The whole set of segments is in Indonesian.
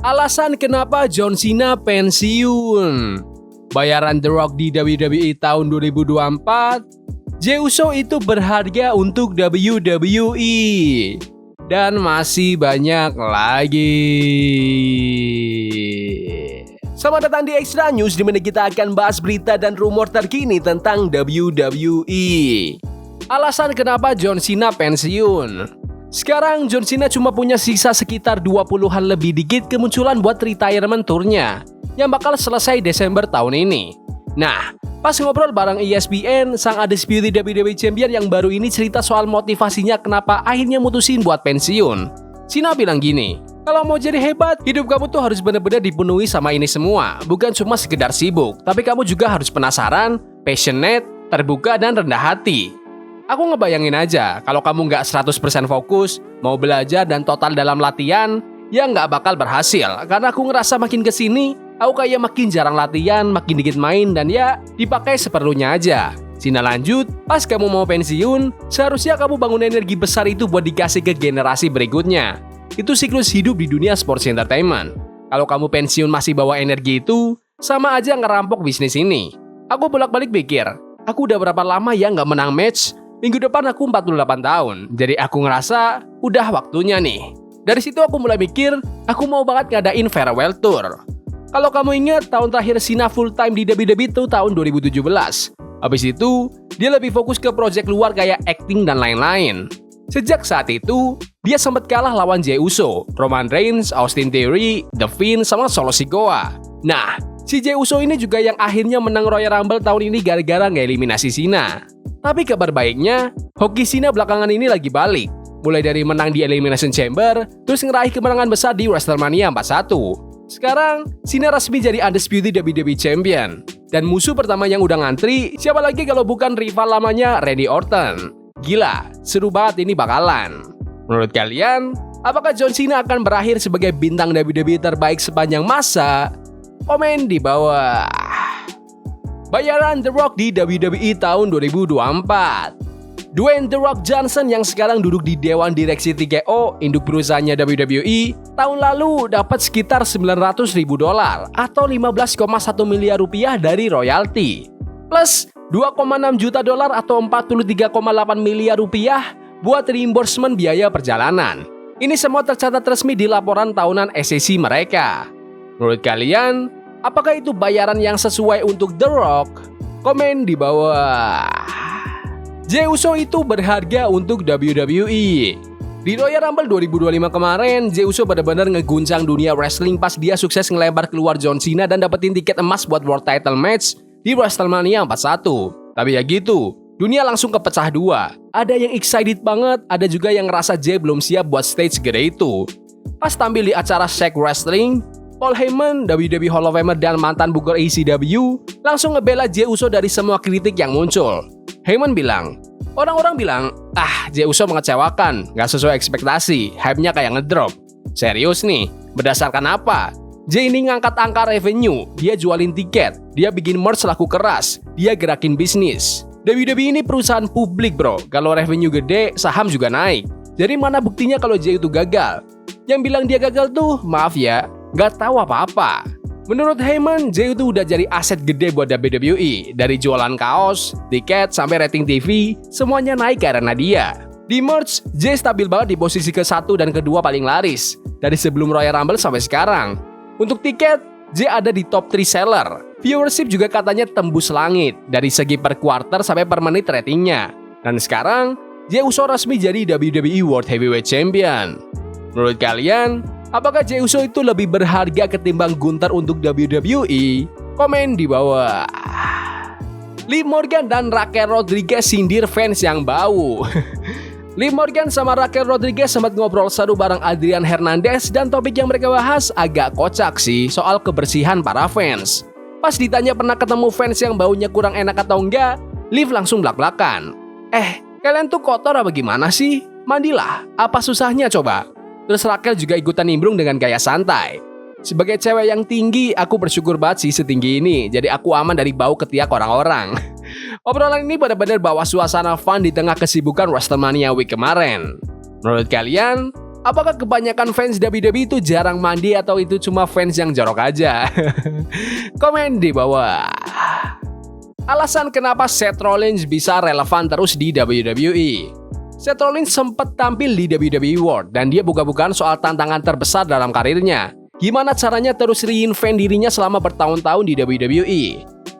Alasan kenapa John Cena pensiun. Bayaran The Rock di WWE tahun 2024. Jey Uso itu berharga untuk WWE. Dan masih banyak lagi. Selamat datang di Extra News, di mana kita akan bahas berita dan rumor terkini tentang WWE. Alasan kenapa John Cena pensiun. Sekarang John Cena cuma punya sisa sekitar 20-an lebih dikit kemunculan buat retirement tournya yang bakal selesai Desember tahun ini. Nah, pas ngobrol bareng ESPN, sang undisputed WWE Champion yang baru ini cerita soal motivasinya kenapa akhirnya mutusin buat pensiun. Cena bilang gini, kalau mau jadi hebat, hidup kamu tuh harus benar-benar dipenuhi sama ini semua. Bukan cuma sekedar sibuk, tapi kamu juga harus penasaran, passionate, terbuka, dan rendah hati. Aku ngebayangin aja, kalau kamu nggak 100% fokus, mau belajar dan total dalam latihan, ya nggak bakal berhasil. Karena aku ngerasa makin kesini, aku kayak makin jarang latihan, makin dikit main, dan ya dipakai seperlunya aja. Cena lanjut, pas kamu mau pensiun, seharusnya kamu bangun energi besar itu buat dikasih ke generasi berikutnya. Itu siklus hidup di dunia sports entertainment. Kalau kamu pensiun masih bawa energi itu, sama aja ngerampok bisnis ini. Aku bolak-balik pikir, aku udah berapa lama ya nggak menang match? Minggu depan aku 48 tahun, jadi aku ngerasa udah waktunya nih. Dari situ aku mulai mikir, aku mau banget ngadain farewell tour. Kalau kamu ingat, tahun terakhir Cena full time di WWE itu tahun 2017. Habis itu, dia lebih fokus ke project luar kayak acting dan lain-lain. Sejak saat itu, dia sempat kalah lawan Jey Uso, Roman Reigns, Austin Theory, The Fiend, sama Solo Sikoa. Nah, si Jey Uso ini juga yang akhirnya menang Royal Rumble tahun ini gara-gara ngeeliminasi Cena. Tapi kabar baiknya, hoki Cena belakangan ini lagi balik. Mulai dari menang di Elimination Chamber, terus ngeraih kemenangan besar di WrestleMania 41. Sekarang, Cena resmi jadi undisputed WWE Champion. Dan musuh pertama yang udah ngantri, siapa lagi kalau bukan rival lamanya Randy Orton. Gila, seru banget ini bakalan. Menurut kalian, apakah John Cena akan berakhir sebagai bintang WWE terbaik sepanjang masa? Komen di bawah. Bayaran The Rock di WWE tahun 2024. Dwayne The Rock Johnson yang sekarang duduk di Dewan Direksi TKO, induk perusahaannya WWE, tahun lalu dapat sekitar $900.000 atau 15,1 miliar rupiah dari royalti. Plus $2,6 juta atau 43,8 miliar rupiah buat reimbursement biaya perjalanan. Ini semua tercatat resmi di laporan tahunan SEC mereka. Menurut kalian, apakah itu bayaran yang sesuai untuk The Rock? Komen di bawah. Jey Uso itu berharga untuk WWE. Di Royal Rumble 2025 kemarin, Jey Uso benar-benar ngeguncang dunia wrestling pas dia sukses ngelebar keluar John Cena dan dapetin tiket emas buat World Title Match di WrestleMania 41. Tapi ya gitu, dunia langsung kepecah dua. Ada yang excited banget, ada juga yang ngerasa Jey belum siap buat stage gede itu. Pas tampil di acara Shaq Wrestling, Paul Heyman, WWE Hall of Famer dan mantan booker ECW, langsung ngebela Jey Uso dari semua kritik yang muncul. Heyman bilang, orang-orang bilang, Jey Uso mengecewakan, gak sesuai ekspektasi, hype-nya kayak ngedrop. Serius nih, berdasarkan apa? Jey ini ngangkat angka revenue, dia jualin tiket, dia bikin merch laku keras, dia gerakin bisnis. WWE ini perusahaan publik bro, kalau revenue gede, saham juga naik. Jadi mana buktinya kalau Jey itu gagal? Yang bilang dia gagal tuh, maaf ya, gak tahu apa-apa. Menurut Heyman, Jey itu udah jadi aset gede buat WWE. Dari jualan kaos, tiket, sampai rating TV, semuanya naik karena dia. Di merch, Jey stabil banget di posisi ke-1 dan kedua paling laris, dari sebelum Royal Rumble sampai sekarang. Untuk tiket, Jey ada di top 3 seller. Viewership juga katanya tembus langit, dari segi per quarter sampai per menit ratingnya. Dan sekarang, Jey Uso resmi jadi WWE World Heavyweight Champion. Menurut kalian, apakah Jey Uso itu lebih berharga ketimbang Gunther untuk WWE? Komen di bawah. Liv Morgan dan Raquel Rodriguez sindir fans yang bau. Liv Morgan sama Raquel Rodriguez sempat ngobrol seru bareng Adrian Hernandez dan topik yang mereka bahas agak kocak sih soal kebersihan para fans. Pas ditanya pernah ketemu fans yang baunya kurang enak atau enggak, Liv langsung blak-blakan. Kalian tuh kotor apa gimana sih? Mandilah, apa susahnya coba? Terus Raquel juga ikutan nimbrung dengan gaya santai. Sebagai cewek yang tinggi, aku bersyukur banget sih setinggi ini. Jadi aku aman dari bau ketiak orang-orang. Obrolan ini benar-benar bawa suasana fun di tengah kesibukan WrestleMania Week kemarin. Menurut kalian, Apakah kebanyakan fans WWE itu jarang mandi atau itu cuma fans yang jorok aja? Komen di bawah. Alasan kenapa Seth Rollins bisa relevan terus di WWE. Seth Rollins sempat tampil di WWE World dan dia buka-bukaan soal tantangan terbesar dalam karirnya. Gimana caranya terus reinvent dirinya selama bertahun-tahun di WWE.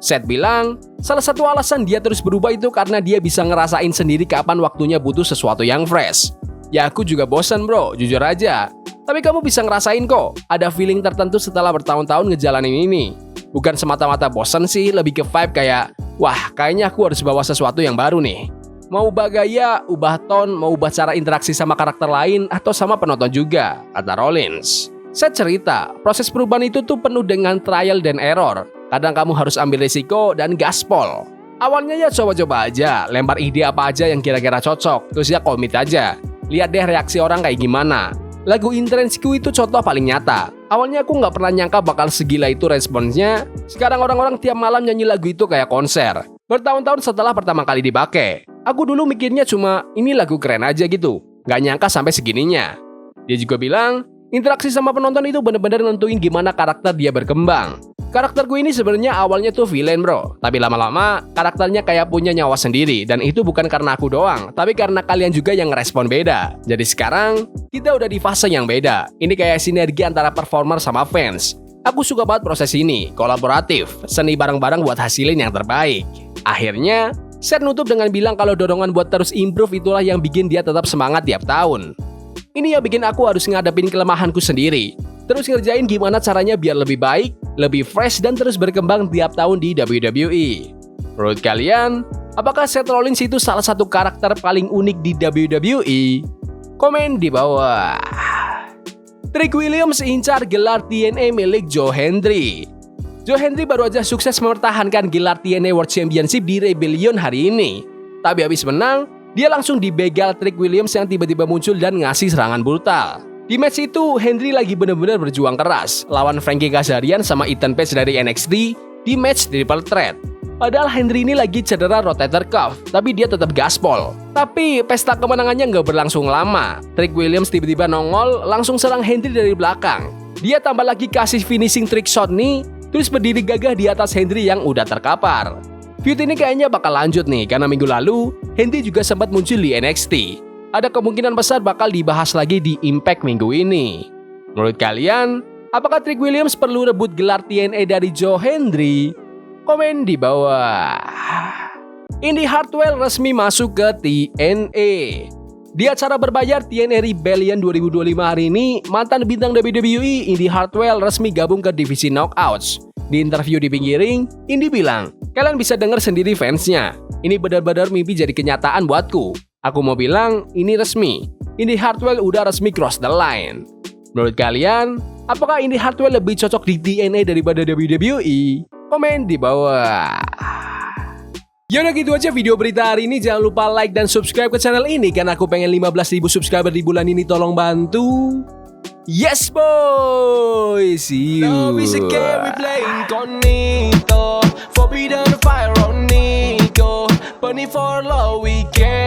Seth bilang, salah satu alasan dia terus berubah itu karena dia bisa ngerasain sendiri kapan waktunya butuh sesuatu yang fresh. Ya aku juga bosan bro, jujur aja. Tapi kamu bisa ngerasain kok, ada feeling tertentu setelah bertahun-tahun ngejalanin ini. Bukan semata-mata bosan sih, lebih ke vibe kayak, wah kayaknya aku harus bawa sesuatu yang baru nih. Mau ubah gaya, ubah tone, mau ubah cara interaksi sama karakter lain, atau sama penonton juga, kata Rollins. Saya cerita, proses perubahan itu tuh penuh dengan trial dan error. Kadang kamu harus ambil risiko dan gaspol. Awalnya ya coba-coba aja, lempar ide apa aja yang kira-kira cocok, terus ya komit aja. Lihat deh reaksi orang kayak gimana. Lagu Intrensiku itu contoh paling nyata. Awalnya aku nggak pernah nyangka bakal segila itu responsnya. Sekarang orang-orang tiap malam nyanyi lagu itu kayak konser. Bertahun-tahun setelah pertama kali dipakai. Aku dulu mikirnya cuma ini lagu keren aja gitu. Nggak nyangka sampai segininya. Dia juga bilang, interaksi sama penonton itu bener-bener nentuin gimana karakter dia berkembang. Karakter gue ini sebenarnya awalnya tuh villain bro, tapi lama-lama karakternya kayak punya nyawa sendiri. Dan itu bukan karena aku doang, tapi karena kalian juga yang ngerespon beda. Jadi sekarang, kita udah di fase yang beda. Ini kayak sinergi antara performer sama fans. Aku suka banget proses ini, kolaboratif, seni bareng-bareng buat hasilin yang terbaik. Akhirnya, Seth nutup dengan bilang kalau dorongan buat terus improve itulah yang bikin dia tetap semangat tiap tahun. Ini yang bikin aku harus ngadepin kelemahanku sendiri. Terus ngerjain gimana caranya biar lebih baik, lebih fresh dan terus berkembang tiap tahun di WWE. Menurut kalian, apakah Seth Rollins itu salah satu karakter paling unik di WWE? Komen di bawah. Trick Williams incar gelar TNA milik Joe Hendry. Joe Hendry baru aja sukses mempertahankan gelar TNA World Championship di Rebellion hari ini. Tapi habis menang, dia langsung dibegal Trick Williams yang tiba-tiba muncul dan ngasih serangan brutal. Di match itu, Hendry lagi bener-bener berjuang keras lawan Frankie Kazarian sama Ethan Page dari NXT di match Triple Threat. Padahal Hendry ini lagi cedera rotator cuff, tapi dia tetap gaspol. Tapi pesta kemenangannya nggak berlangsung lama. Trick Williams tiba-tiba nongol, langsung serang Hendry dari belakang. Dia tambah lagi kasih finishing trick shot nih, terus berdiri gagah di atas Hendry yang udah terkapar. Feud ini kayaknya bakal lanjut nih, karena minggu lalu, Hendry juga sempat muncul di NXT. Ada kemungkinan besar bakal dibahas lagi di Impact minggu ini. Menurut kalian, apakah Trick Williams perlu rebut gelar TNA dari Joe Hendry? Komen di bawah. Indy Hartwell resmi masuk ke TNA. Di acara berbayar TNA Rebellion 2025 hari ini, mantan bintang WWE Indy Hartwell resmi gabung ke divisi Knockouts. Di interview di pinggir ring, Indy bilang, kalian bisa dengar sendiri fansnya. Ini benar-benar mimpi jadi kenyataan buatku. Aku mau bilang, ini resmi. Indy Hartwell udah resmi cross the line. Menurut kalian, apakah Indy Hartwell lebih cocok di TNA daripada WWE? Komen di bawah. Yaudah gitu aja video berita hari ini. Jangan lupa like dan subscribe ke channel ini, karena aku pengen 15.000 subscriber di bulan ini. Tolong bantu. Yes boy, see you. Love is a game we play incognito. Forbidden fire on Nico. Burning for love we can.